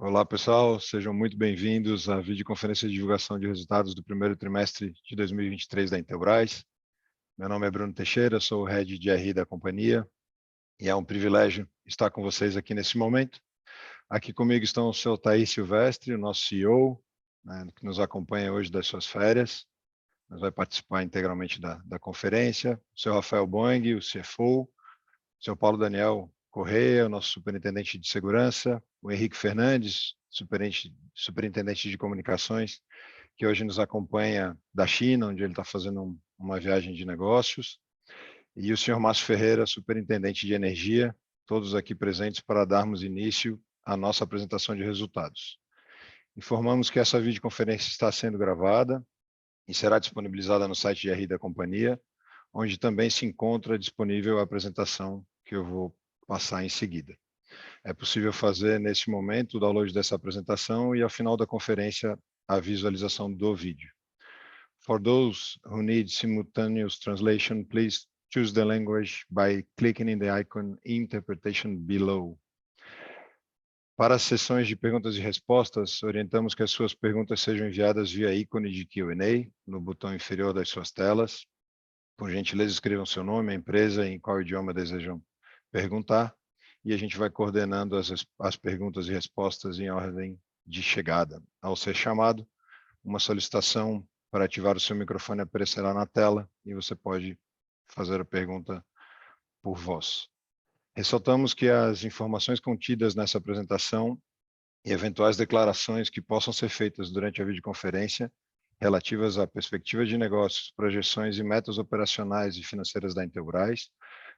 Olá, pessoal. Sejam muito bem-vindos à videoconferência de divulgação de resultados do primeiro trimestre de 2023 da Intelbras. Meu nome é Bruno Teixeira, sou o Head de RI da companhia e é um privilégio estar com vocês aqui nesse momento. Aqui comigo estão o Sr. Thaís Silvestre, o nosso CEO, que nos acompanha hoje das suas férias. Mas vai participar integralmente da conferência. O Sr. Rafael Boing, o CFO, o Sr. Paulo Daniel Correia, o nosso superintendente de segurança, o Henrique Fernandes, superintendente de comunicações, que hoje nos acompanha da China, onde ele está fazendo uma viagem de negócios, e o senhor Márcio Ferreira, superintendente de energia, todos aqui presentes para darmos início à nossa apresentação de resultados. Informamos que essa videoconferência está sendo gravada e será disponibilizada no site de RI da companhia, onde também se encontra disponível a apresentação que eu vou passar em seguida. É possível fazer, neste momento, o download dessa apresentação e, ao final da conferência, a visualização do vídeo. For those who need simultaneous translation, please choose the language by clicking in the icon Interpretation below. Para as sessões de perguntas e respostas, orientamos que as suas perguntas sejam enviadas via ícone de Q&A no botão inferior das suas telas. Por gentileza, escrevam seu nome, a empresa e em qual idioma desejam perguntar, e a gente vai coordenando as perguntas e respostas em ordem de chegada. Ao ser chamado, uma solicitação para ativar o seu microfone aparecerá na tela e você pode fazer a pergunta por voz. Ressaltamos que as informações contidas nessa apresentação e eventuais declarações que possam ser feitas durante a videoconferência relativas à perspectiva de negócios, projeções e metas operacionais e financeiras da Intelbras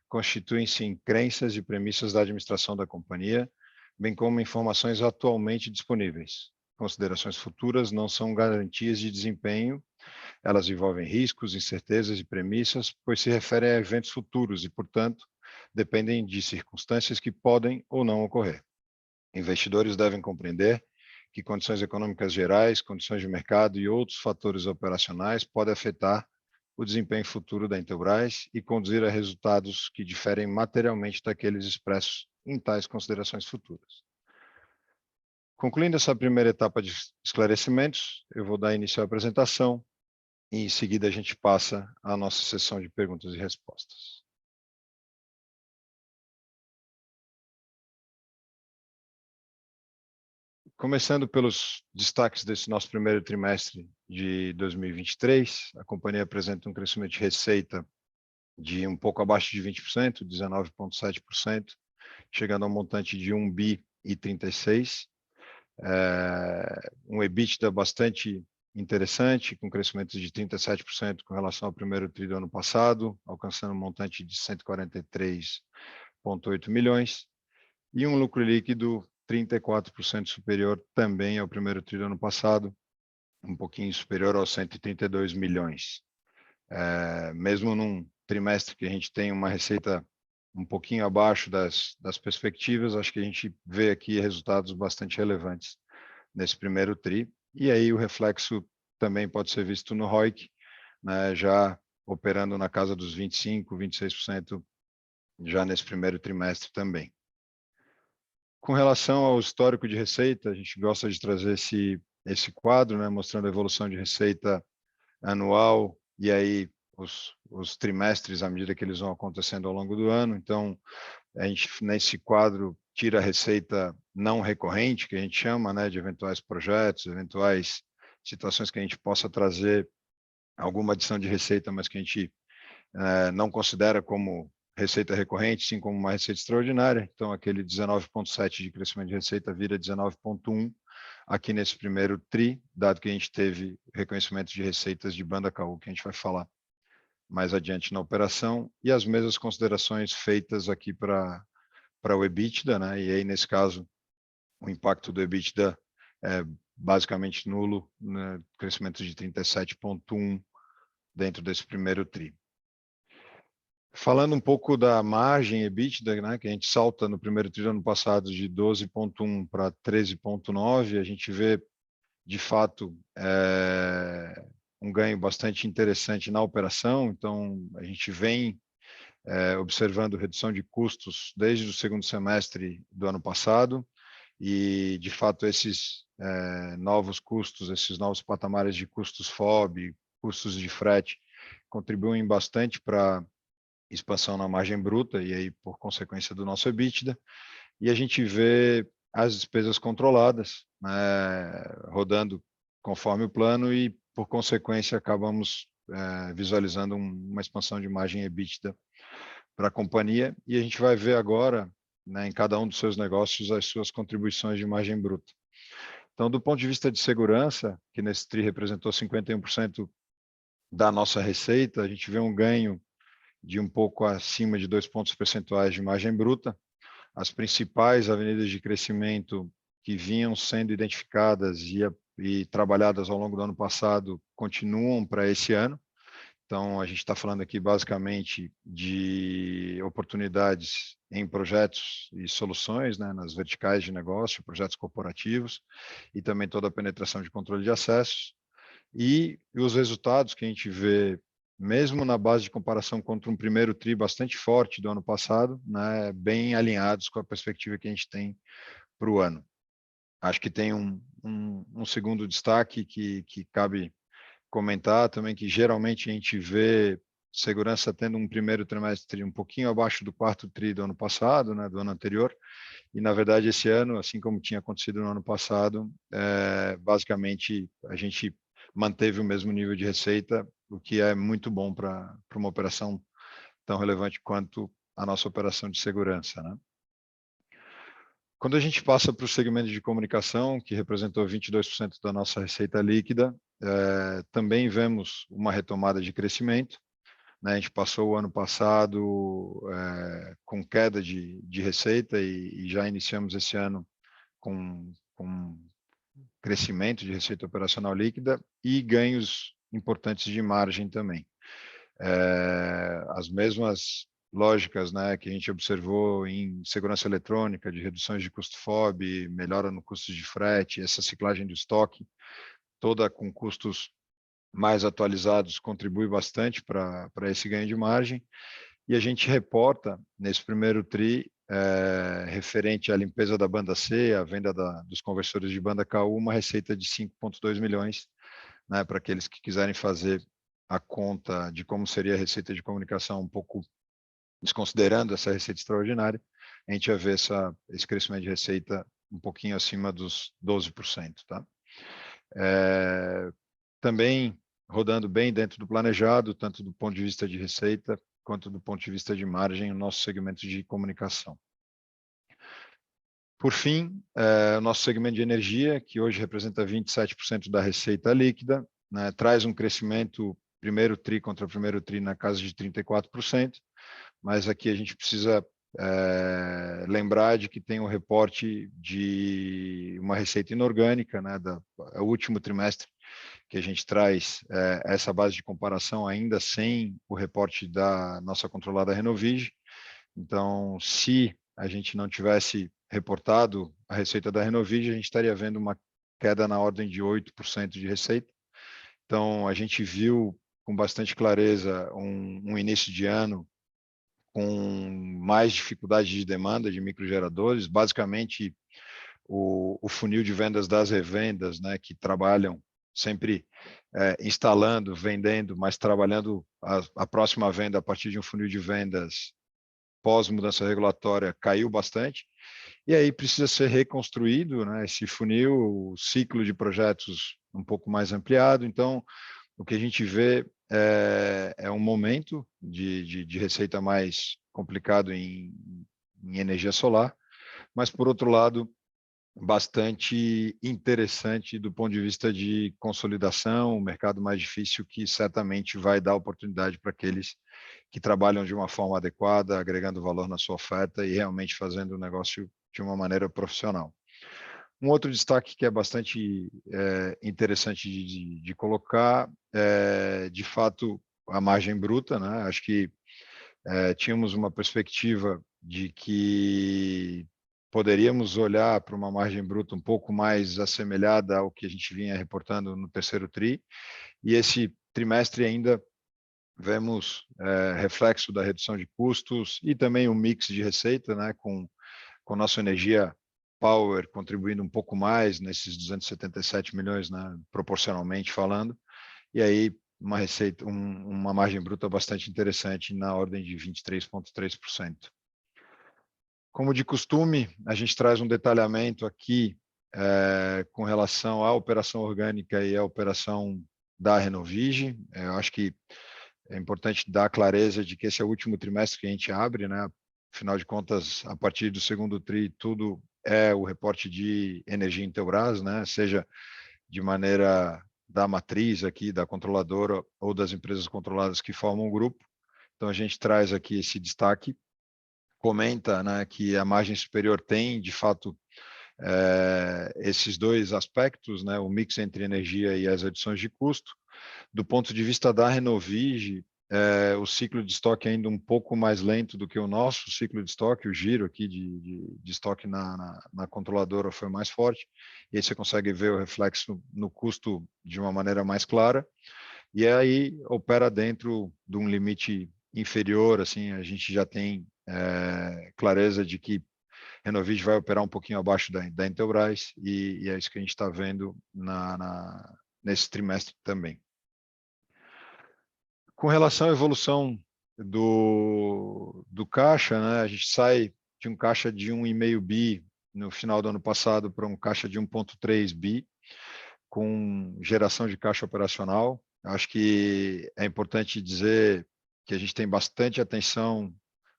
constituem-se em crenças e premissas da administração da companhia, bem como informações atualmente disponíveis. Considerações futuras não são garantias de desempenho, elas envolvem riscos, incertezas e premissas, pois se referem a eventos futuros e, portanto, dependem de circunstâncias que podem ou não ocorrer. Investidores devem compreender que condições econômicas gerais, condições de mercado e outros fatores operacionais podem afetar o desempenho futuro da Intelbras e conduzir a resultados que diferem materialmente daqueles expressos em tais considerações futuras. Concluindo essa primeira etapa de esclarecimentos, eu vou dar início à apresentação e em seguida a gente passa à nossa sessão de perguntas e respostas. Começando pelos destaques desse nosso primeiro trimestre de 2023, a companhia apresenta um crescimento de receita de um pouco abaixo de 20%, 19,7%, chegando a um montante de 1 bi e 36, um EBITDA bastante interessante, com crescimento de 37% com relação ao primeiro tri do ano passado, alcançando um montante de 143,8 milhões, e um lucro líquido 34% superior também ao primeiro tri do ano passado, um pouquinho superior aos 132 milhões. Mesmo num trimestre que a gente tem uma receita um pouquinho abaixo das perspectivas, acho que a gente vê aqui resultados bastante relevantes nesse primeiro tri, e aí o reflexo também pode ser visto no ROIC, né, já operando na casa dos 25%, 26% já nesse primeiro trimestre também. Com relação ao histórico de receita, a gente gosta de trazer esse quadro, né, mostrando a evolução de receita anual e aí os trimestres à medida que eles vão acontecendo ao longo do ano. Então, a gente nesse quadro tira a receita não recorrente, que a gente chama, né, de eventuais projetos, eventuais situações que a gente possa trazer alguma adição de receita, mas que a gente não considera como receita recorrente, sim como uma receita extraordinária. Então, aquele 19,7 de crescimento de receita vira 19,1 aqui nesse primeiro tri, dado que a gente teve reconhecimento de receitas de banda KU, que a gente vai falar mais adiante na operação, e as mesmas considerações feitas aqui para o EBITDA, né? E aí, nesse caso, o impacto do EBITDA é basicamente nulo, né? Crescimento de 37,1 dentro desse primeiro tri. Falando um pouco da margem EBITDA, né, que a gente salta no primeiro tri do ano passado de 12,1 para 13,9, a gente vê, de fato, um ganho bastante interessante na operação. Então, a gente vem observando redução de custos desde o segundo semestre do ano passado, e, de fato, esses novos custos, esses novos patamares de custos FOB, custos de frete, contribuem bastante para expansão na margem bruta e aí, por consequência, do nosso EBITDA. E a gente vê as despesas controladas, né, rodando conforme o plano e, por consequência, acabamos visualizando uma expansão de margem EBITDA para a companhia. E a gente vai ver agora, né, em cada um dos seus negócios, as suas contribuições de margem bruta. Então, do ponto de vista de segurança, que nesse TRI representou 51% da nossa receita, a gente vê um ganho de um pouco acima de 2 pontos percentuais de margem bruta. As principais avenidas de crescimento que vinham sendo identificadas e trabalhadas ao longo do ano passado continuam para esse ano. Então, a gente está falando aqui basicamente de oportunidades em projetos e soluções, né, nas verticais de negócio, projetos corporativos, e também toda a penetração de controle de acessos. E os resultados que a gente vê, mesmo na base de comparação contra um primeiro TRI bastante forte do ano passado, né, bem alinhados com a perspectiva que a gente tem para o ano. Acho que tem um segundo destaque que cabe comentar também, que geralmente a gente vê segurança tendo um primeiro trimestre um pouquinho abaixo do quarto TRI do ano passado, né, do ano anterior, e na verdade esse ano, assim como tinha acontecido no ano passado, basicamente a gente manteve o mesmo nível de receita, o que é muito bom para uma operação tão relevante quanto a nossa operação de segurança, né? Quando a gente passa para o segmento de comunicação, que representou 22% da nossa receita líquida, também vemos uma retomada de crescimento, né? A gente passou o ano passado com queda de receita e já iniciamos esse ano com crescimento de receita operacional líquida e ganhos importantes de margem também. As mesmas lógicas, né, que a gente observou em segurança eletrônica, de reduções de custo FOB, melhora no custo de frete, essa ciclagem do estoque, toda com custos mais atualizados, contribui bastante para esse ganho de margem. E a gente reporta, nesse primeiro TRI, referente à limpeza da banda C, a venda dos conversores de banda KU, uma receita de 5,2 milhões, né, para aqueles que quiserem fazer a conta de como seria a receita de comunicação um pouco desconsiderando essa receita extraordinária, a gente vai ver esse crescimento de receita um pouquinho acima dos 12%. Tá? Também rodando bem dentro do planejado, tanto do ponto de vista de receita, quanto do ponto de vista de margem, o nosso segmento de comunicação. Por fim, o nosso segmento de energia, que hoje representa 27% da receita líquida, né, traz um crescimento primeiro TRI contra primeiro TRI na casa de 34%, mas aqui a gente precisa lembrar de que tem um reporte de uma receita inorgânica, né, do último trimestre, que a gente traz essa base de comparação ainda sem o reporte da nossa controlada Renovige. Então, se a gente não tivesse reportado a receita da Renovige, a gente estaria vendo uma queda na ordem de 8% de receita. Então, a gente viu com bastante clareza um início de ano com mais dificuldade de demanda de microgeradores, basicamente o funil de vendas das revendas, né, que trabalham sempre instalando, vendendo, mas trabalhando a próxima venda a partir de um funil de vendas pós-mudança regulatória, caiu bastante, e aí precisa ser reconstruído, né, esse funil, o ciclo de projetos um pouco mais ampliado. Então, o que a gente vê é um momento de receita mais complicado em energia solar, mas, por outro lado, bastante interessante do ponto de vista de consolidação, um mercado mais difícil que certamente vai dar oportunidade para aqueles que trabalham de uma forma adequada, agregando valor na sua oferta e realmente fazendo o negócio de uma maneira profissional. Um outro destaque que é bastante interessante de colocar é, de fato, a margem bruta, né? Acho que tínhamos uma perspectiva de que poderíamos olhar para uma margem bruta um pouco mais assemelhada ao que a gente vinha reportando no terceiro TRI, e esse trimestre ainda vemos reflexo da redução de custos e também um mix de receita, né, com nossa energia Power contribuindo um pouco mais nesses 277 milhões, né, proporcionalmente falando, e aí uma receita, uma margem bruta bastante interessante na ordem de 23,3%. Como de costume, a gente traz um detalhamento aqui com relação à operação orgânica e à operação da Renovigi. Eu acho que é importante dar clareza de que esse é o último trimestre que a gente abre, né? Afinal de contas, a partir do segundo TRI, tudo é o reporte de energia Intelbras, né? Seja de maneira da matriz aqui, da controladora ou das empresas controladas que formam o grupo. Então, a gente traz aqui esse destaque, comenta, né, que a margem superior tem, de fato, esses dois aspectos, né, o mix entre energia e as adições de custo. Do ponto de vista da Renovigi, o ciclo de estoque é ainda um pouco mais lento do que o nosso ciclo de estoque, o giro aqui de estoque na controladora foi mais forte, e aí você consegue ver o reflexo no custo de uma maneira mais clara, e aí opera dentro de um limite inferior, assim, a gente já tem clareza de que Renovigi vai operar um pouquinho abaixo da Intelbras, e é isso que a gente está vendo nesse trimestre também. Com relação à evolução do caixa, né, a gente sai de um caixa de 1,5 bi no final do ano passado para um caixa de 1,3 bi, com geração de caixa operacional. Acho que é importante dizer que a gente tem bastante atenção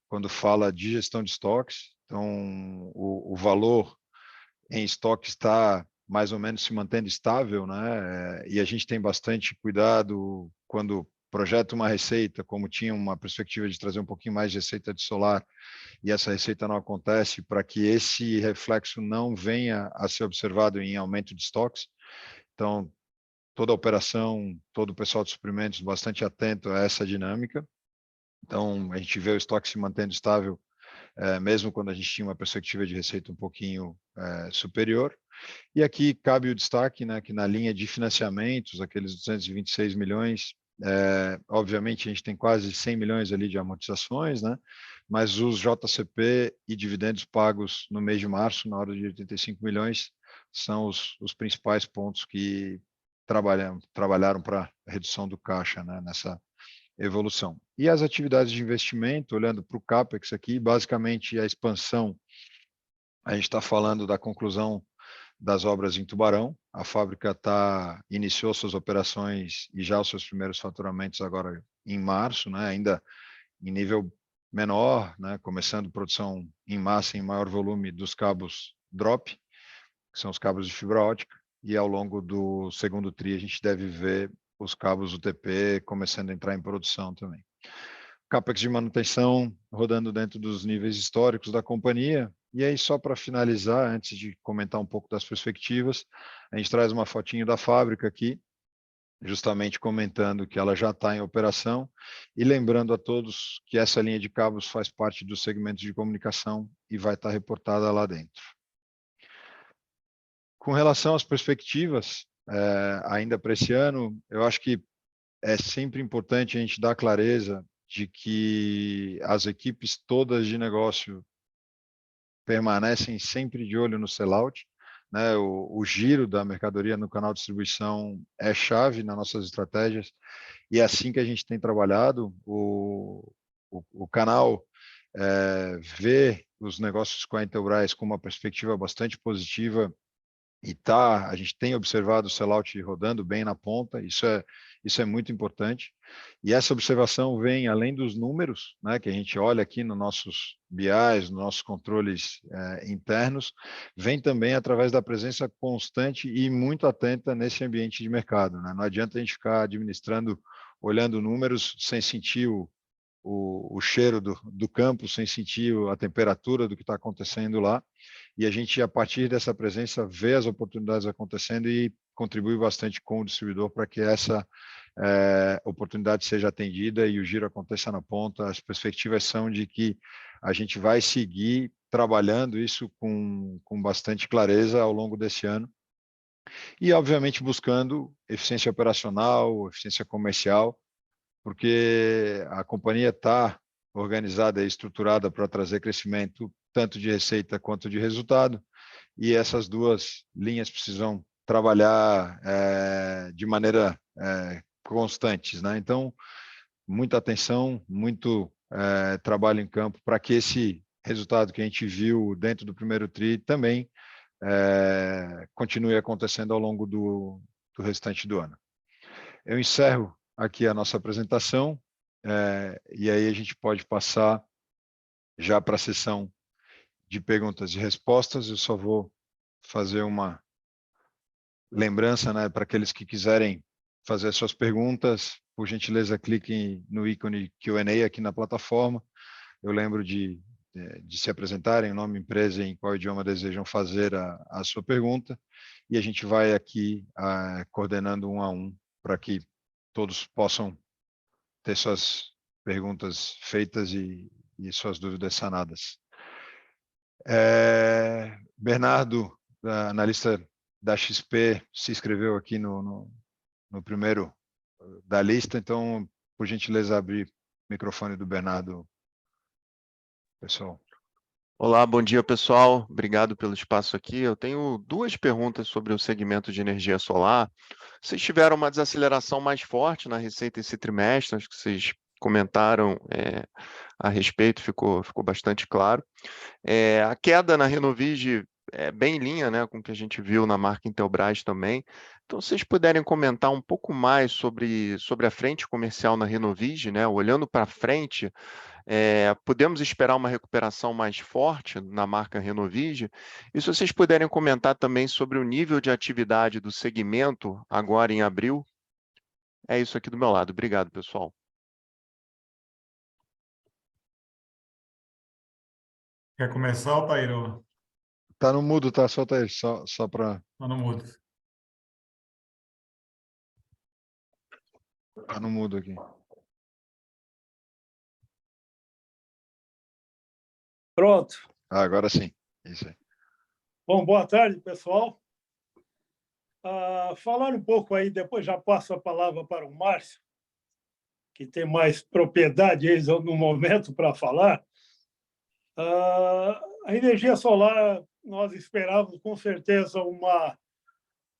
quando fala de gestão de estoques. Então, o valor em estoque está mais ou menos se mantendo estável, né? E a gente tem bastante cuidado quando projeta uma receita, como tinha uma perspectiva de trazer um pouquinho mais de receita de solar, e essa receita não acontece, para que esse reflexo não venha a ser observado em aumento de estoques. Então, toda a operação, todo o pessoal de suprimentos bastante atento a essa dinâmica. Então, a gente vê o estoque se mantendo estável, mesmo quando a gente tinha uma perspectiva de receita um pouquinho superior. E aqui cabe o destaque, né, que na linha de financiamentos, aqueles 226 milhões, obviamente a gente tem quase 100 milhões ali de amortizações, né, mas os JCP e dividendos pagos no mês de março, na hora de 85 milhões, são os principais pontos que trabalharam para a redução do caixa, né, nessa evolução. E as atividades de investimento, olhando para o CAPEX aqui, basicamente a expansão, a gente está falando da conclusão das obras em Tubarão. A fábrica iniciou suas operações e já os seus primeiros faturamentos agora em março, né, ainda em nível menor, né, começando produção em massa, em maior volume dos cabos DROP, que são os cabos de fibra ótica, e ao longo do segundo TRI a gente deve ver os cabos UTP começando a entrar em produção também. CAPEX de manutenção rodando dentro dos níveis históricos da companhia. E aí, só para finalizar, antes de comentar um pouco das perspectivas, a gente traz uma fotinho da fábrica aqui, justamente comentando que ela já está em operação, e lembrando a todos que essa linha de cabos faz parte do segmento de comunicação e vai estar reportada lá dentro. Com relação às perspectivas, ainda para esse ano, eu acho que é sempre importante a gente dar clareza de que as equipes todas de negócio permanecem sempre de olho no sellout, né? O giro da mercadoria no canal de distribuição é chave nas nossas estratégias, e é assim que a gente tem trabalhado. O canal vê os negócios com a Intelbras com uma perspectiva bastante positiva, e a gente tem observado o sellout rodando bem na ponta, isso é muito importante. E essa observação vem além dos números, né, que a gente olha aqui nos nossos BIs, nos nossos controles internos, vem também através da presença constante e muito atenta nesse ambiente de mercado, né? Não adianta a gente ficar administrando, olhando números sem sentir o cheiro do campo, sem sentir a temperatura do que está acontecendo lá. E a gente, a partir dessa presença, vê as oportunidades acontecendo e contribui bastante com o distribuidor para que essa oportunidade seja atendida e o giro aconteça na ponta. As perspectivas são de que a gente vai seguir trabalhando isso com bastante clareza ao longo desse ano. E, obviamente, buscando eficiência operacional, eficiência comercial, porque a companhia está organizada e estruturada para trazer crescimento tanto de receita quanto de resultado, e essas duas linhas precisam trabalhar de maneira constantes, né? Então, muita atenção, muito trabalho em campo para que esse resultado que a gente viu dentro do primeiro TRI também continue acontecendo ao longo do restante do ano. Eu encerro aqui a nossa apresentação e aí a gente pode passar já para a sessão de perguntas e respostas. Eu só vou fazer uma lembrança, né, para aqueles que quiserem fazer suas perguntas, por gentileza, cliquem no ícone Q&A aqui na plataforma. Eu lembro de se apresentarem, nome, empresa, em qual idioma desejam fazer a sua pergunta, e a gente vai aqui coordenando um a um para que todos possam ter suas perguntas feitas e suas dúvidas sanadas. Bernardo, analista da XP, se inscreveu aqui no primeiro da lista, então, por gentileza, abrir o microfone do Bernardo, pessoal. Olá, bom dia, pessoal. Obrigado pelo espaço aqui. Eu tenho duas perguntas sobre o segmento de energia solar. Vocês tiveram uma desaceleração mais forte na receita esse trimestre, acho que vocês comentaram a respeito, ficou bastante claro. A queda na Renovigi é bem em linha, né, com o que a gente viu na marca Intelbras também. Então, se vocês puderem comentar um pouco mais sobre a frente comercial na Renovigi, né, olhando para frente, podemos esperar uma recuperação mais forte na marca Renovigi? E se vocês puderem comentar também sobre o nível de atividade do segmento agora em abril? É isso aqui do meu lado. Obrigado, pessoal. Quer começar, Altair? Tá no mudo, tá? Solta aí, só para... Tá no mudo. Tá no mudo aqui. Pronto. Agora sim. Isso aí. Bom, boa tarde, pessoal. Falar um pouco aí, depois já passo a palavra para o Márcio, que tem mais propriedade aí no momento para falar. A energia solar, nós esperávamos com certeza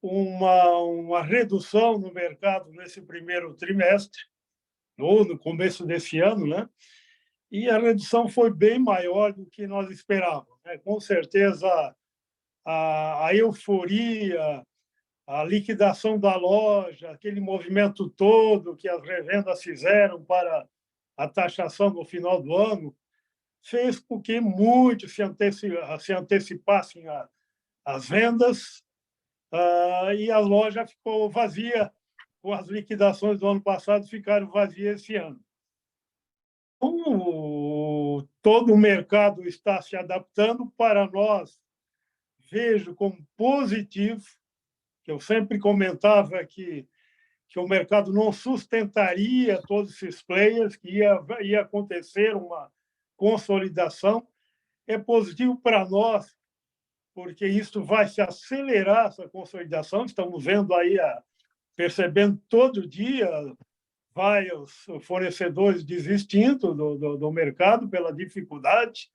uma redução no mercado nesse primeiro trimestre, ou no começo desse ano, né? E a redução foi bem maior do que nós esperávamos, né? Com certeza, a euforia, a liquidação da loja, aquele movimento todo que as revendas fizeram para a taxação no final do ano, fez com que muitos se antecipassem as vendas e a loja ficou vazia, com as liquidações do ano passado ficaram vazias esse ano. Então, todo o mercado está se adaptando. Para nós, vejo como positivo, que eu sempre comentava que o mercado não sustentaria todos esses players, que ia acontecer uma consolidação. É positivo para nós, porque isso vai se acelerar, essa consolidação. Estamos vendo aí, percebendo todo dia, vários fornecedores desistindo do mercado pela dificuldade.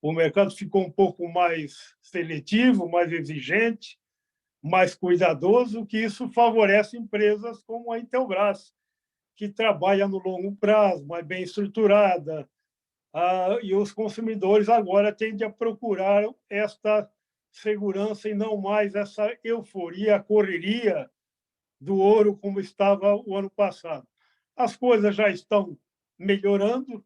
O mercado ficou um pouco mais seletivo, mais exigente, mais cuidadoso, que isso favorece empresas como a Intelbras, que trabalha no longo prazo, mais bem estruturada, e os consumidores agora tendem a procurar esta segurança e não mais essa euforia, a correria do ouro como estava o ano passado. As coisas já estão melhorando,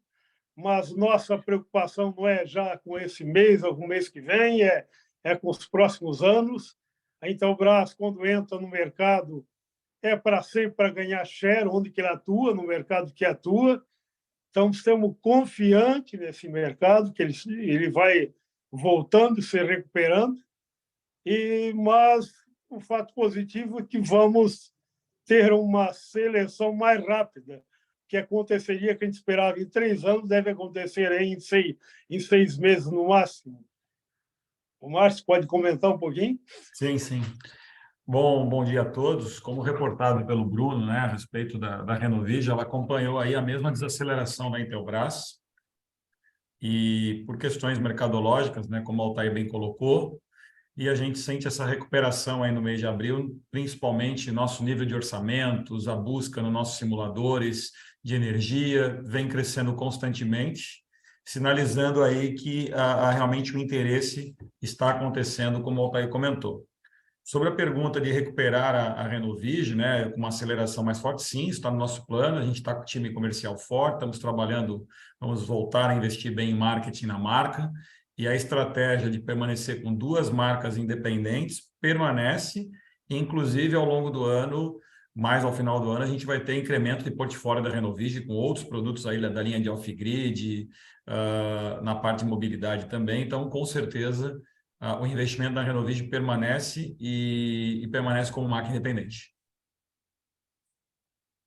mas nossa preocupação não é já com esse mês ou com o mês que vem, é com os próximos anos. A Intelbras, quando entra no mercado, é para sempre para ganhar share onde que ele atua, no mercado que atua. Então, estamos confiantes nesse mercado, que ele vai voltando, se recuperando. Mas o fato positivo é que vamos ter uma seleção mais rápida, que aconteceria, que a gente esperava em 3 anos, deve acontecer em 6 meses no máximo. O Márcio pode comentar um pouquinho? Sim, sim. Bom dia a todos. Como reportado pelo Bruno, né, a respeito da Renovigi, ela acompanhou aí a mesma desaceleração da Intelbras e por questões mercadológicas, né, como o Altair bem colocou, e a gente sente essa recuperação aí no mês de abril, principalmente nosso nível de orçamentos, a busca nos nossos simuladores de energia vem crescendo constantemente, sinalizando aí que realmente o interesse está acontecendo, como o Altair comentou. Sobre a pergunta de recuperar a Renovige, né, com uma aceleração mais forte, sim, está no nosso plano, a gente está com o time comercial forte, estamos trabalhando, vamos voltar a investir bem em marketing na marca, e a estratégia de permanecer com 2 marcas independentes permanece, inclusive ao longo do ano, mais ao final do ano, a gente vai ter incremento de portfólio da Renovige com outros produtos aí da linha de off-grid, na parte de mobilidade também, então, com certeza, o investimento na Renovige permanece e permanece como marca independente.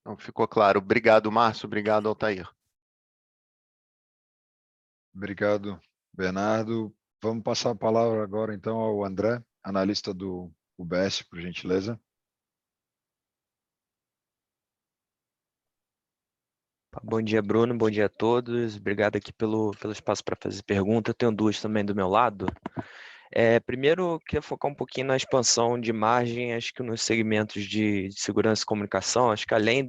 Então, ficou claro. Obrigado, Márcio. Obrigado, Altair. Obrigado, Bernardo. Vamos passar a palavra agora, então, ao André, analista do UBS, por gentileza. Bom dia, Bruno. Bom dia a todos. Obrigado aqui pelo espaço para fazer pergunta. Eu tenho 2 também do meu lado. Primeiro, eu queria focar um pouquinho na expansão de margem, acho que nos segmentos de segurança e comunicação, acho que além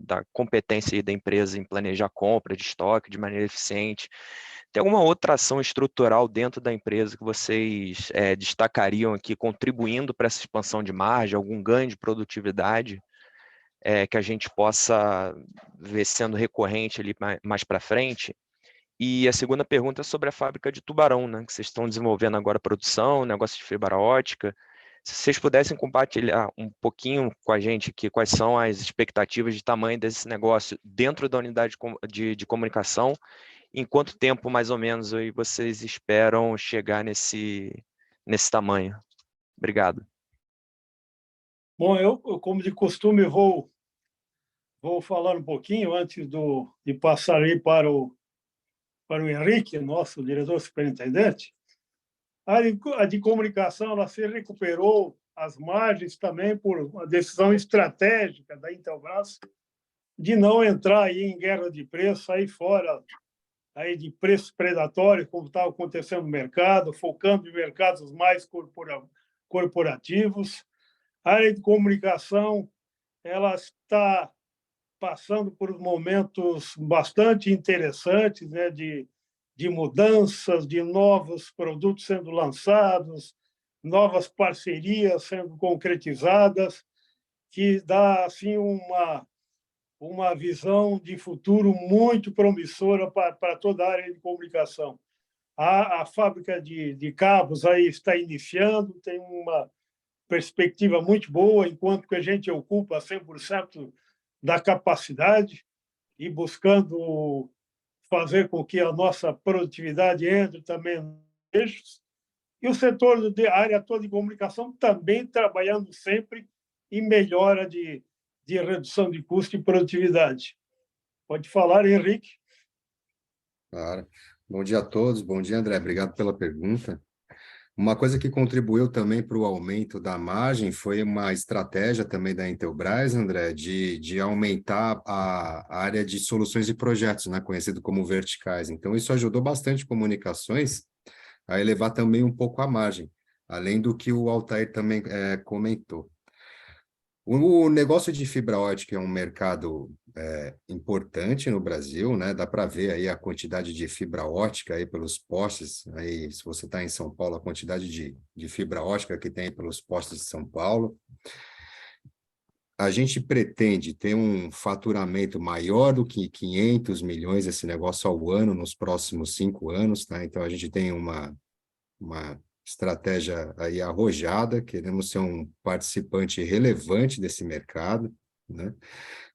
da competência aí da empresa em planejar compra de estoque de maneira eficiente, tem alguma outra ação estrutural dentro da empresa que vocês destacariam aqui, contribuindo para essa expansão de margem, algum ganho de produtividade? Que a gente possa ver sendo recorrente ali mais para frente. E a segunda pergunta é sobre a fábrica de Tubarão, né, que vocês estão desenvolvendo agora a produção, negócio de fibra ótica. Se vocês pudessem compartilhar um pouquinho com a gente aqui, quais são as expectativas de tamanho desse negócio dentro da unidade de comunicação, em quanto tempo, mais ou menos, aí vocês esperam chegar nesse tamanho? Obrigado. Bom, eu, como de costume, vou falar um pouquinho antes de passar aí para o Henrique, nosso diretor superintendente. A de comunicação ela se recuperou as margens também por uma decisão estratégica da Intelbras de não entrar aí em guerra de preço, sair fora aí de preços predatórios, como estava acontecendo no mercado, focando em mercados mais corporativos. A área de comunicação ela está passando por momentos bastante interessantes, né, de mudanças, de novos produtos sendo lançados, novas parcerias sendo concretizadas, que dá assim uma visão de futuro muito promissora para toda a área de comunicação. A fábrica de cabos aí está iniciando, tem uma perspectiva muito boa, enquanto que a gente ocupa 100% da capacidade e buscando fazer com que a nossa produtividade entre também nos eixos. E o setor da área toda de comunicação também trabalhando sempre em melhora de redução de custo e produtividade. Pode falar, Henrique. Claro. Bom dia a todos. Bom dia, André. Obrigado pela pergunta. Uma coisa que contribuiu também para o aumento da margem foi uma estratégia também da Intelbras, André, de aumentar a área de soluções e projetos, né, conhecido como verticais. Então, isso ajudou bastante comunicações a elevar também um pouco a margem, além do que o Altair também comentou. O negócio de fibra ótica é um mercado importante no Brasil, né? Dá para ver aí a quantidade de fibra ótica aí pelos postes. Aí, se você está em São Paulo, a quantidade de fibra ótica que tem pelos postes de São Paulo. A gente pretende ter um faturamento maior do que 500 milhões esse negócio ao ano nos próximos 5 anos, tá? Então, a gente tem uma estratégia aí arrojada, queremos ser um participante relevante desse mercado, né?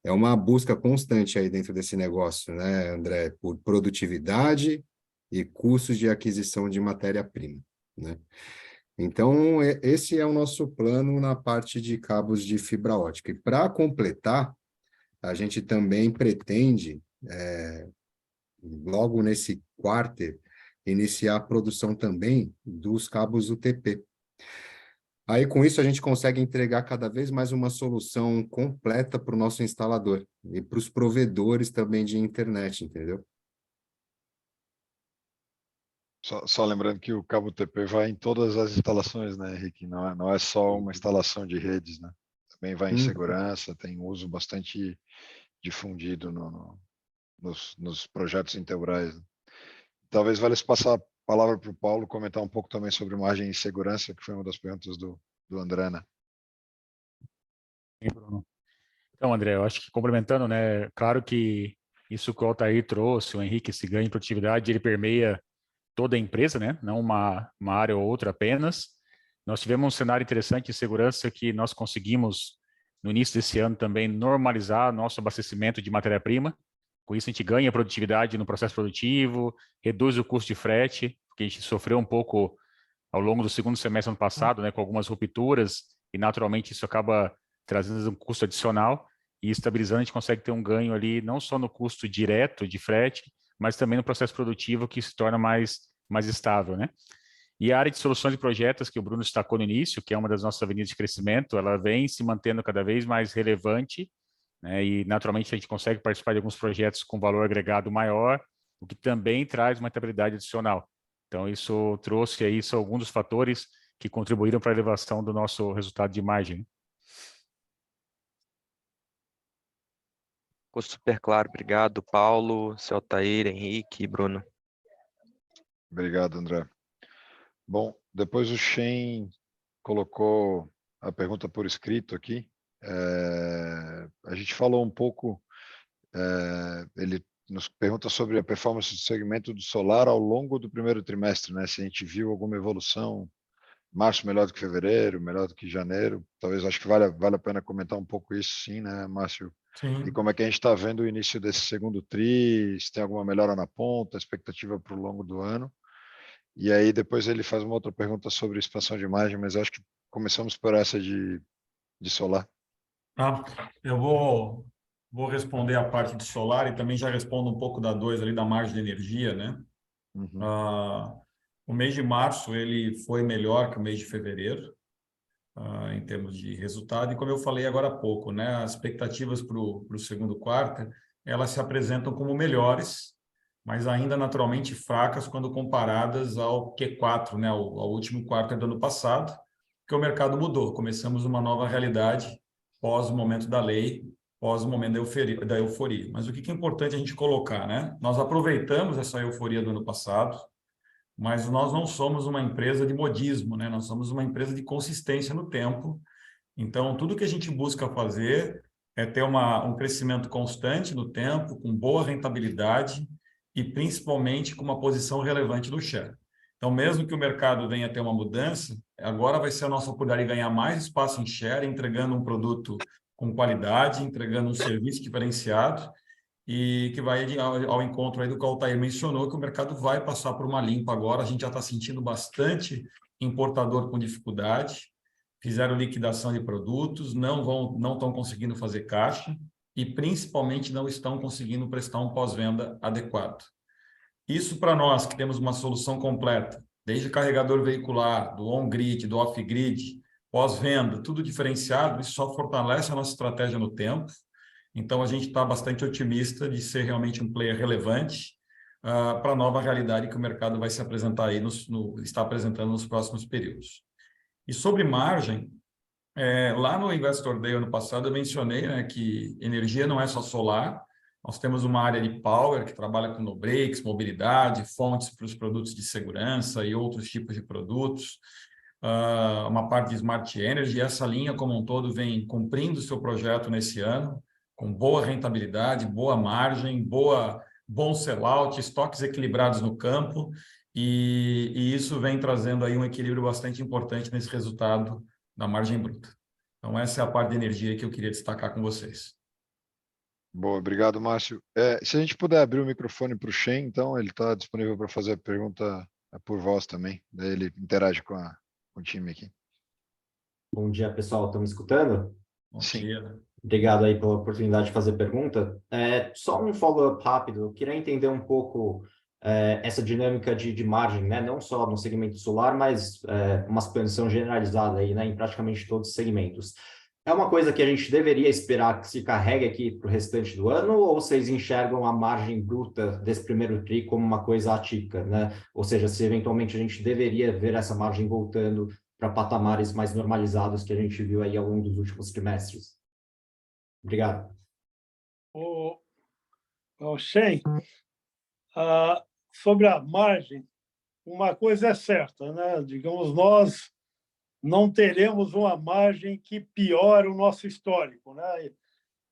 É uma busca constante aí dentro desse negócio, né, André, por produtividade e custos de aquisição de matéria-prima, né? Então, esse é o nosso plano na parte de cabos de fibra ótica. E para completar, a gente também pretende, logo nesse quarter, iniciar a produção também dos cabos UTP. Aí, com isso, a gente consegue entregar cada vez mais uma solução completa para o nosso instalador e para os provedores também de internet, entendeu? Só lembrando que o cabo TP vai em todas as instalações, né, Henrique? Não é só uma instalação de redes, né? Também vai em segurança, tem uso bastante difundido nos projetos Intelbras. Talvez valha passar a palavra para o Paulo comentar um pouco também sobre margem e segurança, que foi uma das perguntas do André, né? Sim, Bruno. Então, André, eu acho que complementando, né, claro que isso que o Altair trouxe, o Henrique, esse ganho em produtividade, ele permeia toda a empresa, né, não uma área ou outra apenas. Nós tivemos um cenário interessante de segurança que nós conseguimos, no início desse ano também, normalizar nosso abastecimento de matéria-prima. Com isso, a gente ganha produtividade no processo produtivo, reduz o custo de frete, porque a gente sofreu um pouco ao longo do segundo semestre do ano passado, né, com algumas rupturas, e naturalmente isso acaba trazendo um custo adicional, e estabilizando a gente consegue ter um ganho ali, não só no custo direto de frete, mas também no processo produtivo que se torna mais estável, né? E a área de soluções e projetos que o Bruno destacou no início, que é uma das nossas avenidas de crescimento, ela vem se mantendo cada vez mais relevante, né? E naturalmente a gente consegue participar de alguns projetos com valor agregado maior, o que também traz uma rentabilidade adicional. Então isso trouxe aí, são alguns dos fatores que contribuíram para a elevação do nosso resultado de margem. Ficou super claro, obrigado, Paulo, seu Altair, Henrique, Bruno. Obrigado, André. Bom, depois o Shen colocou a pergunta por escrito aqui. A gente falou um pouco, ele nos pergunta sobre a performance do segmento do solar ao longo do primeiro trimestre, né? Se a gente viu alguma evolução, março melhor do que fevereiro, melhor do que janeiro. Talvez acho que vale a pena comentar um pouco isso, sim, né, Márcio? Sim. E como é que a gente está vendo o início desse segundo tri, se tem alguma melhora na ponta, expectativa para o longo do ano. E aí depois ele faz uma outra pergunta sobre expansão de imagem, mas acho que começamos por essa de solar. Tá? Eu vou responder a parte de solar e também já respondo um pouco da 2 ali da margem de energia, né? Uhum. O mês de março ele foi melhor que o mês de fevereiro, em termos de resultado. E como eu falei agora há pouco, né? As expectativas para o segundo quarto, elas se apresentam como melhores, mas ainda naturalmente fracas quando comparadas ao Q4, né? Ao último quarto do ano passado, porque o mercado mudou. Começamos uma nova realidade pós o momento da lei, pós o momento da euforia. Mas o que é importante a gente colocar, né? Nós aproveitamos essa euforia do ano passado, mas nós não somos uma empresa de modismo, né? Nós somos uma empresa de consistência no tempo. Então, tudo que a gente busca fazer é ter um crescimento constante no tempo, com boa rentabilidade e principalmente com uma posição relevante no share. Então, mesmo que o mercado venha a ter uma mudança, agora vai ser a nossa oportunidade de ganhar mais espaço em share, entregando um produto com qualidade, entregando um serviço diferenciado e que vai ao encontro aí do que o Altair mencionou, que o mercado vai passar por uma limpa agora. A gente já está sentindo bastante importador com dificuldade, fizeram liquidação de produtos, não estão conseguindo fazer caixa e principalmente não estão conseguindo prestar um pós-venda adequado. Isso para nós que temos uma solução completa, desde carregador veicular, do on-grid, do off-grid, pós-venda, tudo diferenciado, isso só fortalece a nossa estratégia no tempo. Então, a gente está bastante otimista de ser realmente um player relevante para a nova realidade que o mercado vai se apresentar aí, está apresentando nos próximos períodos. E sobre margem, lá no Investor Day ano passado eu mencionei, né, que energia não é só solar, nós temos uma área de power que trabalha com no-breaks, mobilidade, fontes para os produtos de segurança e outros tipos de produtos, uma parte de Smart Energy, e essa linha como um todo vem cumprindo o seu projeto nesse ano, com boa rentabilidade, boa margem, bom sell-out, estoques equilibrados no campo, e isso vem trazendo aí um equilíbrio bastante importante nesse resultado da margem bruta. Então, essa é a parte de energia que eu queria destacar com vocês. Boa, obrigado, Márcio. Se a gente puder abrir o microfone para o Shen, então, ele está disponível para fazer a pergunta por voz também, daí ele interage com o time aqui. Bom dia, pessoal. Estão me escutando? Bom Sim. dia. Obrigado aí pela oportunidade de fazer pergunta. Só um follow-up rápido. Eu queria entender um pouco essa dinâmica de margem, né? Não só no segmento solar, mas uma expansão generalizada aí, né? Em praticamente todos os segmentos. é uma coisa que a gente deveria esperar que se carregue aqui para o restante do ano, ou vocês enxergam a margem bruta desse primeiro TRI como uma coisa atípica, né? Ou seja, se eventualmente a gente deveria ver essa margem voltando para patamares mais normalizados que a gente viu aí ao longo dos últimos trimestres. Obrigado. Shen, sobre a margem, uma coisa é certa, né? Digamos, nós não teremos uma margem que piore o nosso histórico, né? A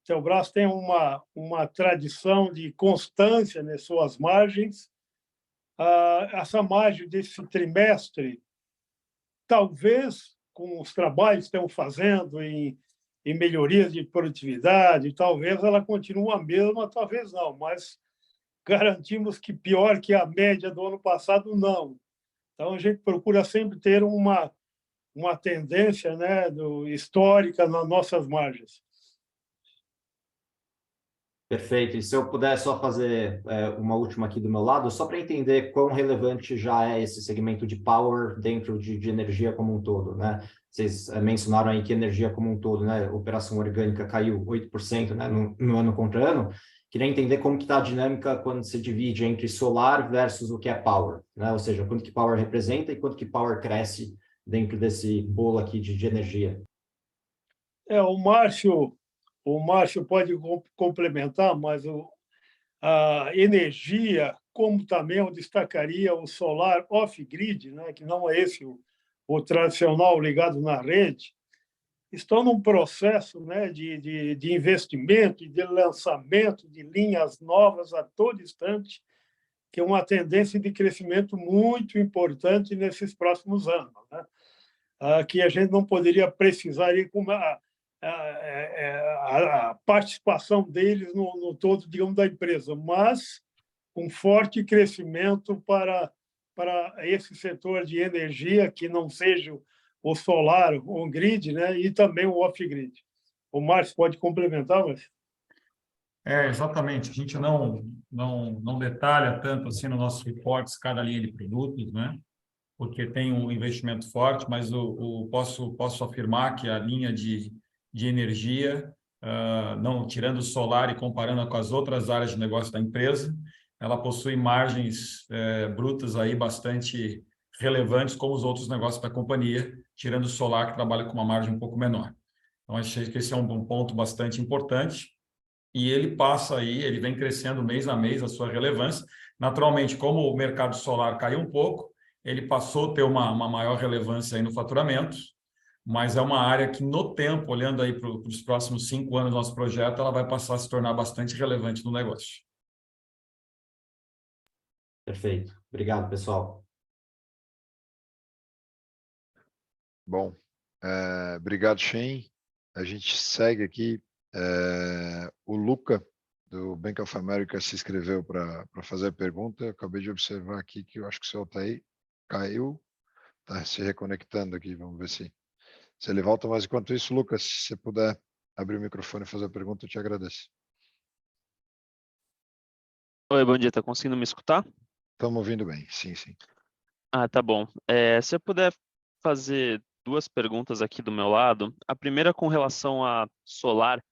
Intelbras tem uma tradição de constância nas suas margens. Essa margem desse trimestre, talvez, com os trabalhos que estão fazendo em melhorias de produtividade, talvez ela continue a mesma, talvez não, mas garantimos que pior que a média do ano passado, não. Então, a gente procura sempre ter uma tendência, né, histórica nas nossas margens. Perfeito. E se eu puder só fazer uma última aqui do meu lado, só para entender quão relevante já é esse segmento de power dentro de energia como um todo, né? Vocês mencionaram aí que energia como um todo, né, operação orgânica caiu 8%, né, no ano contra ano. Queria entender como que está a dinâmica quando se divide entre solar versus o que é power, né? Ou seja, quanto que power representa e quanto que power cresce dentro desse bolo aqui de energia. O Márcio pode complementar, mas a energia, como também eu destacaria o solar off-grid, né, que não é esse o tradicional ligado na rede, estão num processo, né, de investimento e de lançamento de linhas novas a todo instante, que é uma tendência de crescimento muito importante nesses próximos anos, né? Que a gente não poderia precisar ir com a participação deles no todo, digamos, da empresa, mas com forte crescimento para esse setor de energia, que não seja o solar, o grid, né, e também o off-grid. O Márcio pode complementar, mas... Exatamente. A gente não detalha tanto assim nos nossos reportes cada linha de produtos, né? Porque tem um investimento forte, mas posso afirmar que a linha de energia, não tirando o solar e comparando com as outras áreas de negócio da empresa, ela possui margens brutas aí bastante relevantes, como os outros negócios da companhia, tirando o solar, que trabalha com uma margem um pouco menor. Então, achei que esse é um ponto bastante importante. E ele vem crescendo mês a mês a sua relevância. Naturalmente, como o mercado solar caiu um pouco, ele passou a ter uma maior relevância aí no faturamento, mas é uma área que, no tempo, olhando aí para os próximos 5 anos do nosso projeto, ela vai passar a se tornar bastante relevante no negócio. Perfeito. Obrigado, pessoal. Bom, obrigado, Shen. A gente segue aqui. O Luca, do Bank of America, se inscreveu para fazer a pergunta. Eu acabei de observar aqui que eu acho que o seu Altair caiu, está se reconectando aqui. Vamos ver se ele volta. Mas enquanto isso, Lucas, se você puder abrir o microfone e fazer a pergunta, eu te agradeço. Oi, bom dia. Tá conseguindo me escutar? Estamos ouvindo bem, sim, sim. Tá bom. Se eu puder fazer 2 perguntas aqui do meu lado. A primeira com relação a solar.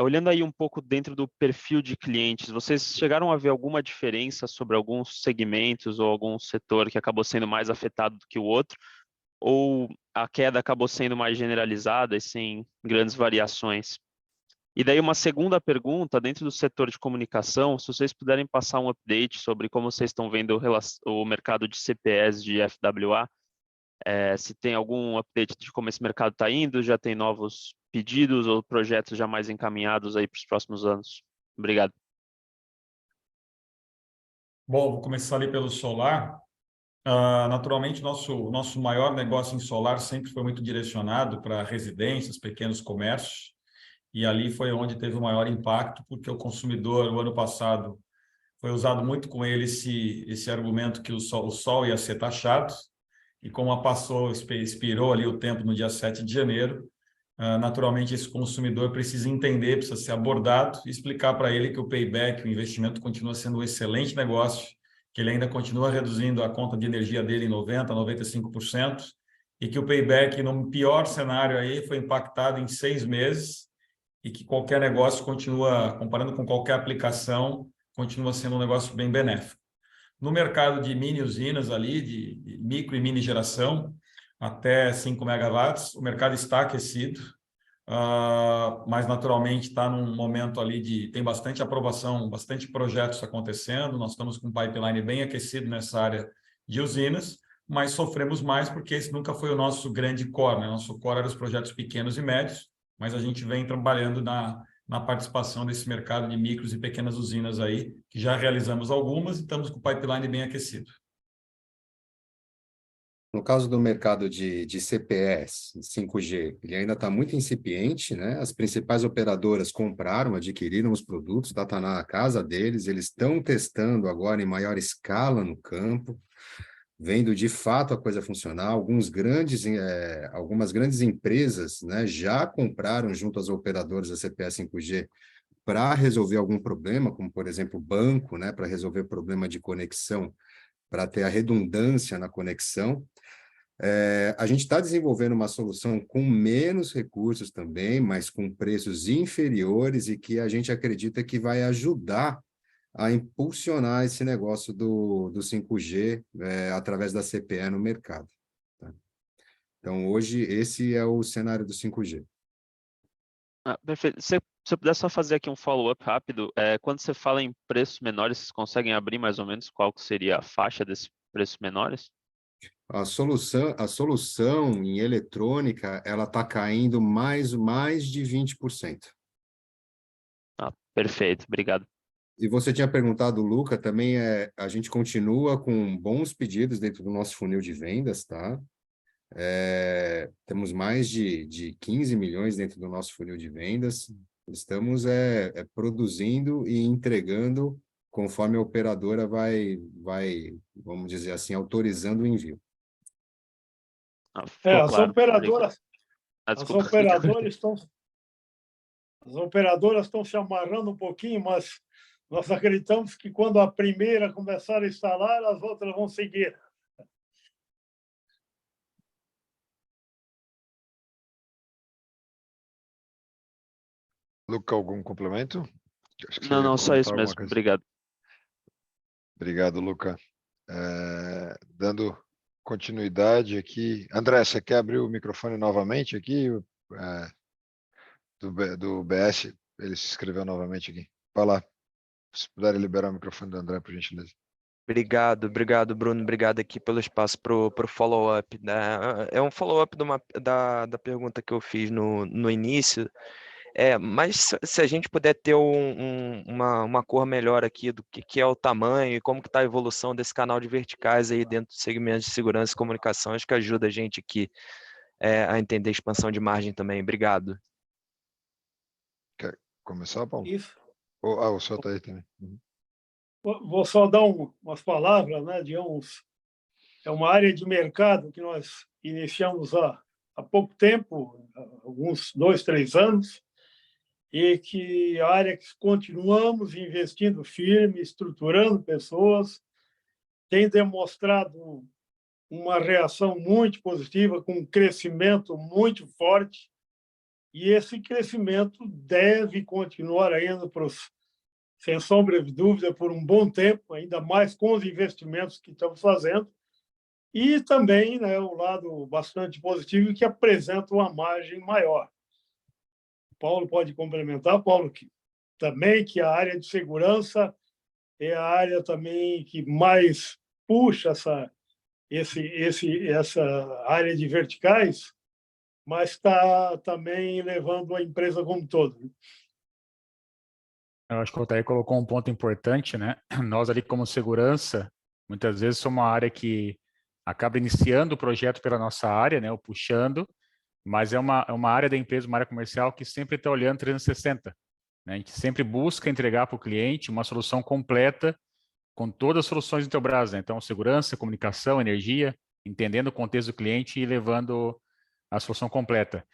Olhando aí um pouco dentro do perfil de clientes, vocês chegaram a ver alguma diferença sobre alguns segmentos ou algum setor que acabou sendo mais afetado do que o outro? Ou a queda acabou sendo mais generalizada e sem grandes variações? E daí uma segunda pergunta, dentro do setor de comunicação, se vocês puderem passar um update sobre como vocês estão vendo o mercado de CPEs de FWA, se tem algum update de como esse mercado está indo, já tem novos pedidos ou projetos já mais encaminhados aí para os próximos anos? Obrigado. Bom, vou começar ali pelo solar. Naturalmente, nosso maior negócio em solar sempre foi muito direcionado para residências, pequenos comércios, e ali foi onde teve o maior impacto, porque o consumidor, o ano passado, foi usado muito com ele esse argumento que o sol ia ser taxado, e como passou, expirou ali o tempo no dia 7 de janeiro, naturalmente esse consumidor precisa entender, precisa ser abordado e explicar para ele que o payback, o investimento continua sendo um excelente negócio, que ele ainda continua reduzindo a conta de energia dele em 90%, 95%, e que o payback, no pior cenário aí, foi impactado em 6 meses, e que qualquer negócio continua, comparando com qualquer aplicação, continua sendo um negócio bem benéfico. No mercado de mini usinas ali, de micro e mini geração, até 5 megawatts, o mercado está aquecido, mas naturalmente está num momento ali tem bastante aprovação, bastante projetos acontecendo, nós estamos com um pipeline bem aquecido nessa área de usinas, mas sofremos mais porque esse nunca foi o nosso grande core, né? Nosso core era os projetos pequenos e médios, mas a gente vem trabalhando na participação desse mercado de micros e pequenas usinas aí, que já realizamos algumas e estamos com o pipeline bem aquecido. No caso do mercado de CPS, 5G, ele ainda está muito incipiente, né? As principais operadoras compraram, adquiriram os produtos, está na casa deles, eles estão testando agora em maior escala no campo, vendo de fato a coisa funcionar. Algumas grandes empresas, né, já compraram junto às operadoras da CPS 5G para resolver algum problema, como, por exemplo, banco, né, para resolver problema de conexão, para ter a redundância na conexão. A gente está desenvolvendo uma solução com menos recursos também, mas com preços inferiores e que a gente acredita que vai ajudar a impulsionar esse negócio do 5G através da CPE no mercado. Tá? Então, hoje, esse é o cenário do 5G. Perfeito. Se eu puder só fazer aqui um follow-up rápido, quando você fala em preços menores, vocês conseguem abrir mais ou menos qual que seria a faixa desses preços menores? A solução em eletrônica, ela está caindo mais de 20%. Perfeito, obrigado. E você tinha perguntado, Luca, também a gente continua com bons pedidos dentro do nosso funil de vendas, tá? Temos mais de 15 milhões dentro do nosso funil de vendas. Estamos produzindo e entregando conforme a operadora vai, vamos dizer assim, autorizando o envio. As Claro. operadoras, Desculpa. as operadoras estão se amarrando um pouquinho, mas nós acreditamos que quando a primeira começar a instalar, as outras vão seguir. Luca, algum complemento? Acho que você ia Não, só comentar isso alguma mesmo. coisa. Obrigado. Obrigado, Luca. Dando continuidade aqui. André, você quer abrir o microfone novamente aqui? Do BS, ele se inscreveu novamente aqui. Vai lá. Se puderem liberar o microfone do André, por gentileza. Obrigado, Bruno. Obrigado aqui pelo espaço para o follow-up. Né? É um follow-up da pergunta que eu fiz no início. Mas se a gente puder ter uma cor melhor aqui do que é o tamanho e como que está a evolução desse canal de verticais aí dentro do segmento de segurança e comunicação, acho que ajuda a gente aqui a entender a expansão de margem também. Obrigado. Quer começar, Paulo? Isso. O senhor está aí também. Vou só dar umas palavras, né, é uma área de mercado que nós iniciamos há pouco tempo, alguns 2, 3 anos, e que a área que continuamos investindo firme, estruturando pessoas, tem demonstrado uma reação muito positiva, com um crescimento muito forte, e esse crescimento deve continuar ainda sem sombra de dúvida, por um bom tempo, ainda mais com os investimentos que estamos fazendo, e também, né, o lado bastante positivo que apresenta uma margem maior. Paulo pode complementar, Paulo, que a área de segurança é a área também que mais puxa essa área de verticais, mas está também levando a empresa como um todo. Eu acho que o Altair colocou um ponto importante, né? Nós ali como segurança, muitas vezes somos uma área que acaba iniciando o projeto pela nossa área, né? Ou puxando, mas é uma área da empresa, uma área comercial que sempre está olhando 360. Né? A gente sempre busca entregar para o cliente uma solução completa com todas as soluções Intelbras, né? Então, segurança, comunicação, energia, entendendo o contexto do cliente e levando a solução completa.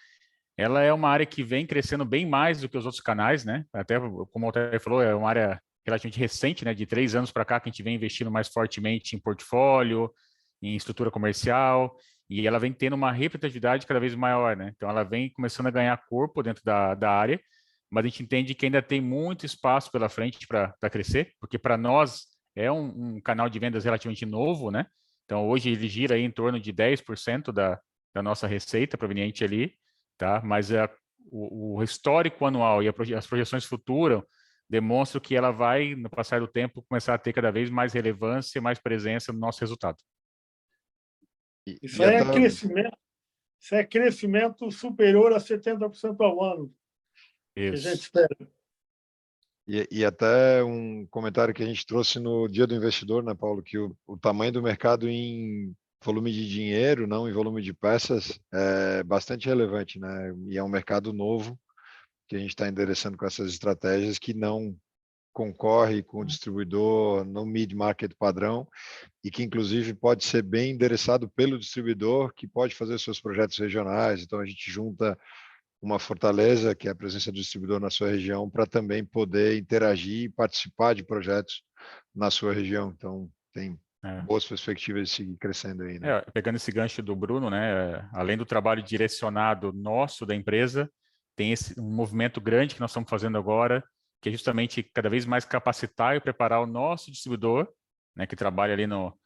Ela é uma área que vem crescendo bem mais do que os outros canais, né? Até como o Altair falou, é uma área relativamente recente, né? De 3 anos para cá que a gente vem investindo mais fortemente em portfólio, em estrutura comercial, e ela vem tendo uma representatividade cada vez maior, né? Então, ela vem começando a ganhar corpo dentro da área, mas a gente entende que ainda tem muito espaço pela frente para crescer, porque para nós é um canal de vendas relativamente novo, né? Então, hoje ele gira aí em torno de 10% da nossa receita proveniente ali, tá? Mas o histórico anual e as projeções futuras demonstram que ela vai, no passar do tempo, começar a ter cada vez mais relevância e mais presença no nosso resultado. Isso é crescimento superior a 70% ao ano, que a gente espera. E até um comentário que a gente trouxe no Dia do Investidor, né, Paulo, que o tamanho do mercado em volume de dinheiro, não em volume de peças, é bastante relevante, né? E é um mercado novo que a gente está endereçando com essas estratégias que não concorre com o distribuidor no mid-market padrão e que, inclusive, pode ser bem endereçado pelo distribuidor, que pode fazer seus projetos regionais. Então, a gente junta uma fortaleza, que é a presença do distribuidor na sua região, para também poder interagir e participar de projetos na sua região. Então, tem boas perspectivas de seguir crescendo aí, né? Pegando esse gancho do Bruno, né, além do trabalho direcionado nosso da empresa, tem um movimento grande que nós estamos fazendo agora, que é justamente cada vez mais capacitar e preparar o nosso distribuidor, né, que trabalha ali no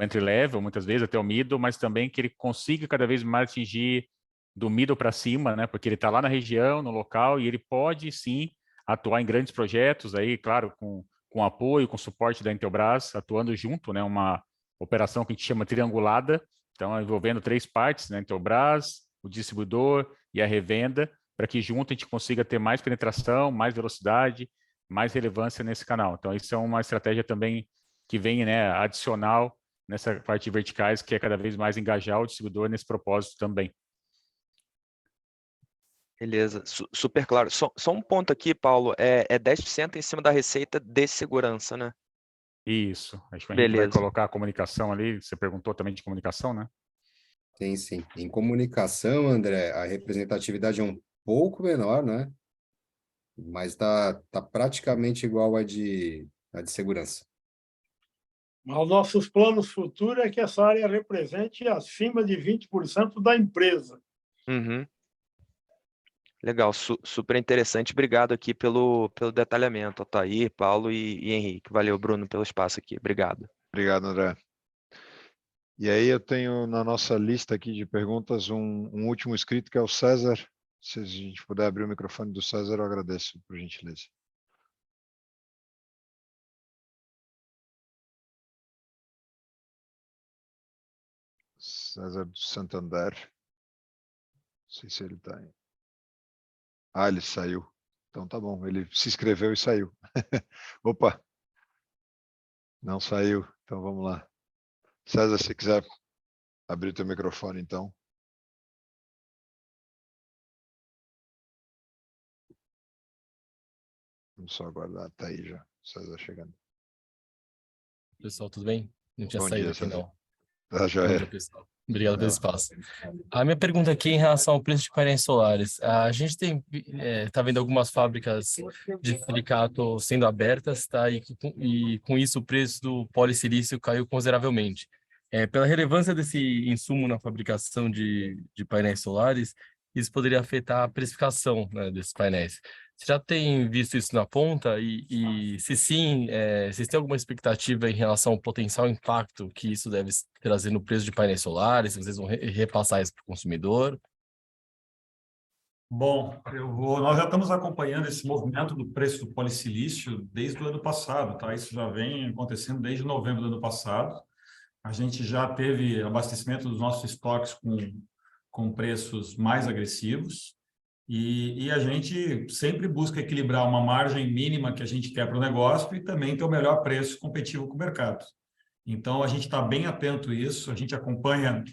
entry level, muitas vezes até o middle, mas também que ele consiga cada vez mais atingir do middle para cima, né, porque ele está lá na região, no local, e ele pode sim atuar em grandes projetos aí, claro, com apoio, com suporte da Intelbras, atuando junto, né, uma operação que a gente chama triangulada, então envolvendo 3 partes, né, Intelbras, o distribuidor e a revenda, para que junto a gente consiga ter mais penetração, mais velocidade, mais relevância nesse canal. Então, isso é uma estratégia também que vem, né, adicional nessa parte de verticais, que é cada vez mais engajar o distribuidor nesse propósito também. Beleza, super claro. Só um ponto aqui, Paulo, é 10% em cima da receita de segurança, né? Isso, acho que a gente vai colocar a comunicação ali, você perguntou também de comunicação, né? Sim. Em comunicação, André, a representatividade é um pouco menor, né? Mas tá praticamente igual a de segurança. Mas os nossos planos futuros é que essa área represente acima de 20% da empresa. Uhum. Legal, super interessante. Obrigado aqui pelo detalhamento, Altair, Paulo e Henrique. Valeu, Bruno, pelo espaço aqui. Obrigado. Obrigado, André. E aí eu tenho na nossa lista aqui de perguntas um último inscrito, que é o César. Se a gente puder abrir o microfone do César, eu agradeço, por gentileza. César do Santander. Não sei se ele está aí. Ah, ele saiu. Então tá bom, ele se inscreveu e saiu. Opa! Não saiu, então vamos lá. César, se quiser abrir teu microfone, então. Vamos só aguardar, tá aí já, César chegando. Pessoal, tudo bem? Não tinha Bom saído dia, aqui, não. Já Bom é. dia, pessoal. Obrigado pelo espaço. A minha pergunta aqui é em relação ao preço de painéis solares. A gente tá vendo algumas fábricas de silicato sendo abertas, tá? E com isso o preço do polissilício caiu consideravelmente. Pela relevância desse insumo na fabricação de painéis solares, isso poderia afetar a precificação, né, desses painéis. Você já tem visto isso na ponta? E se sim, vocês têm alguma expectativa em relação ao potencial impacto que isso deve trazer no preço de painéis solares? Se vocês vão repassar isso para o consumidor? Bom, nós já estamos acompanhando esse movimento do preço do polissilício desde o ano passado, tá? Isso já vem acontecendo desde novembro do ano passado. A gente já teve abastecimento dos nossos estoques com preços mais agressivos. E a gente sempre busca equilibrar uma margem mínima que a gente quer para o negócio e também ter o melhor preço competitivo com o mercado. Então, a gente está bem atento a isso, a gente acompanha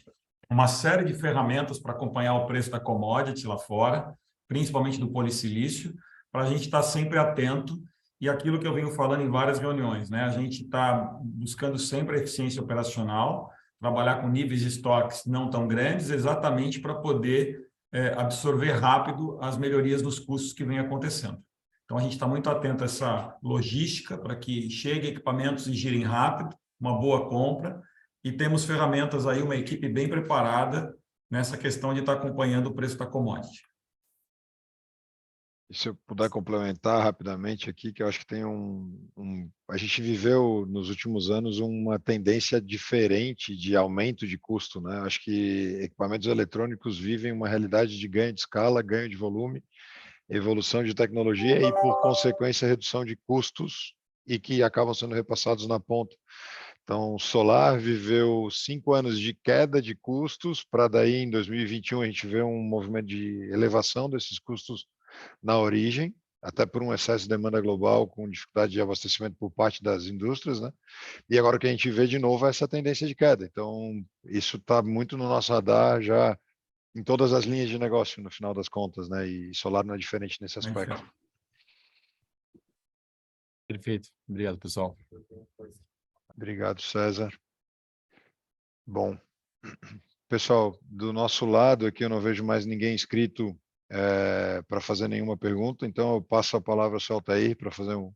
uma série de ferramentas para acompanhar o preço da commodity lá fora, principalmente do polissilício, para a gente estar sempre atento. E aquilo que eu venho falando em várias reuniões, né? A gente está buscando sempre a eficiência operacional, trabalhar com níveis de estoques não tão grandes, exatamente para poder absorver rápido as melhorias dos custos que vem acontecendo. Então, a gente está muito atento a essa logística para que cheguem equipamentos e girem rápido, uma boa compra, e temos ferramentas aí, uma equipe bem preparada nessa questão de estar acompanhando o preço da commodity. E se eu puder complementar rapidamente aqui, que eu acho que tem a gente viveu nos últimos anos uma tendência diferente de aumento de custo, né? Acho que equipamentos eletrônicos vivem uma realidade de ganho de escala, ganho de volume, evolução de tecnologia e, por consequência, redução de custos e que acabam sendo repassados na ponta. Então, o solar viveu 5 anos de queda de custos, para daí, em 2021, a gente ver um movimento de elevação desses custos na origem, até por um excesso de demanda global, com dificuldade de abastecimento por parte das indústrias, né? E agora o que a gente vê de novo é essa tendência de queda. Então, isso está muito no nosso radar já em todas as linhas de negócio, no final das contas, né? E solar não é diferente nesse aspecto. Perfeito. Obrigado, pessoal. Obrigado, César. Bom, pessoal, do nosso lado aqui eu não vejo mais ninguém inscrito para fazer nenhuma pergunta, então eu passo a palavra ao seu Altair para fazer o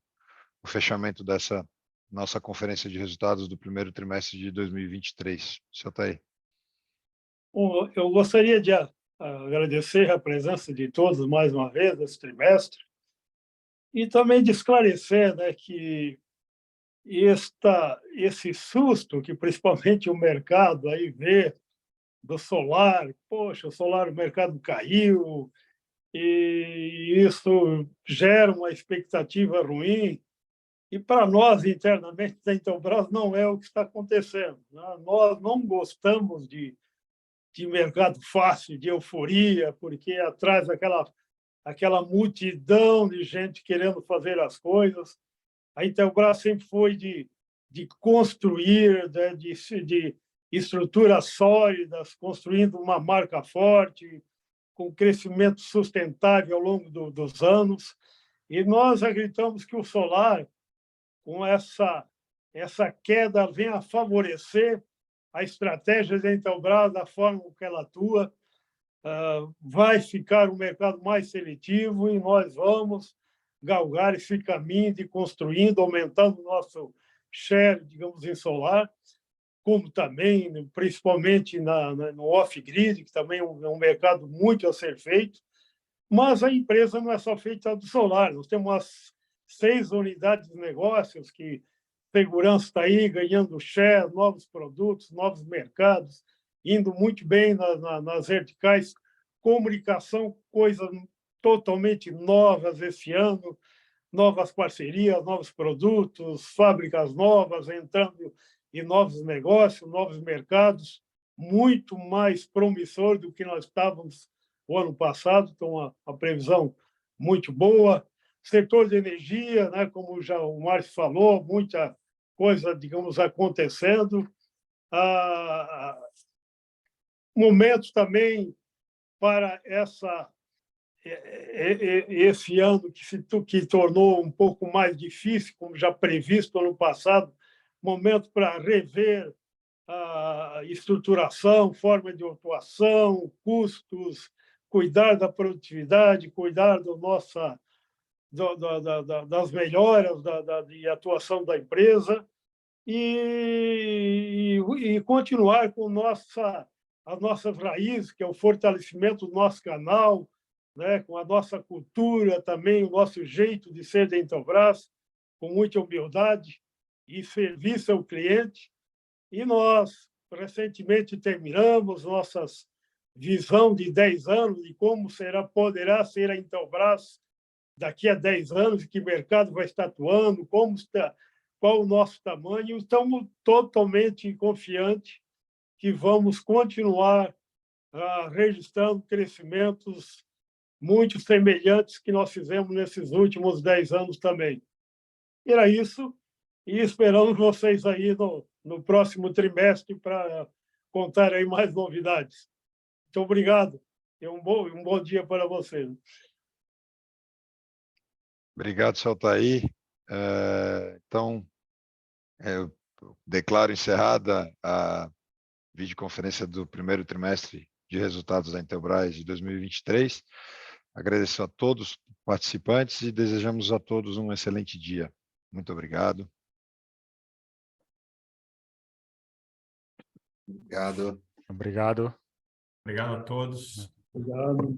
fechamento dessa nossa conferência de resultados do primeiro trimestre de 2023. Seu Altair. Bom, eu gostaria de agradecer a presença de todos mais uma vez nesse trimestre e também de esclarecer, né, que esse susto que principalmente o mercado aí vê do solar, poxa, o solar, o mercado caiu, e isso gera uma expectativa ruim, e para nós, internamente da Intelbras, não é o que está acontecendo, né? Nós não gostamos de mercado fácil, de euforia, porque atrás aquela multidão de gente querendo fazer as coisas. A Intelbras sempre foi de construir, né, de estruturas sólidas, construindo uma marca forte, com crescimento sustentável ao longo dos anos. E nós acreditamos que o solar, com essa queda, vem a favorecer a estratégia da Intelbras, da forma que ela atua. Vai ficar um mercado mais seletivo e nós vamos galgar esse caminho de construindo, aumentando o nosso share, digamos, em solar, como também, principalmente no off-grid, que também é um mercado muito a ser feito. Mas a empresa não é só feita do solar, nós temos umas 6 unidades de negócios que segurança está aí ganhando share, novos produtos, novos mercados, indo muito bem nas verticais, comunicação, coisas totalmente novas esse ano, novas parcerias, novos produtos, fábricas novas, entrando em novos negócios, novos mercados, muito mais promissor do que nós estávamos o ano passado, então a previsão muito boa. Setor de energia, né, como já o Márcio falou, muita coisa, digamos, acontecendo. Momentos também para esse ano que tornou um pouco mais difícil, como já previsto ano passado, momento para rever a estruturação, forma de atuação, custos, cuidar da produtividade, cuidar das melhoras de atuação da empresa e continuar com as nossas raízes, que é o fortalecimento do nosso canal, né, com a nossa cultura também, o nosso jeito de ser da Intelbras, com muita humildade e serviço ao cliente. E nós, recentemente, terminamos nossa visão de 10 anos de como poderá ser a Intelbras daqui a 10 anos, que mercado vai estar atuando, qual o nosso tamanho. Estamos totalmente confiantes que vamos continuar registrando crescimentos muito semelhantes que nós fizemos nesses últimos 10 anos também. Era isso, e esperamos vocês aí no próximo trimestre para contar aí mais novidades. Muito obrigado e um bom dia para vocês. Obrigado, seu Altair. Então, eu declaro encerrada a videoconferência do primeiro trimestre de resultados da Intelbras de 2023. Agradeço a todos os participantes e desejamos a todos um excelente dia. Muito obrigado. Obrigado. Obrigado. Obrigado a todos. Obrigado.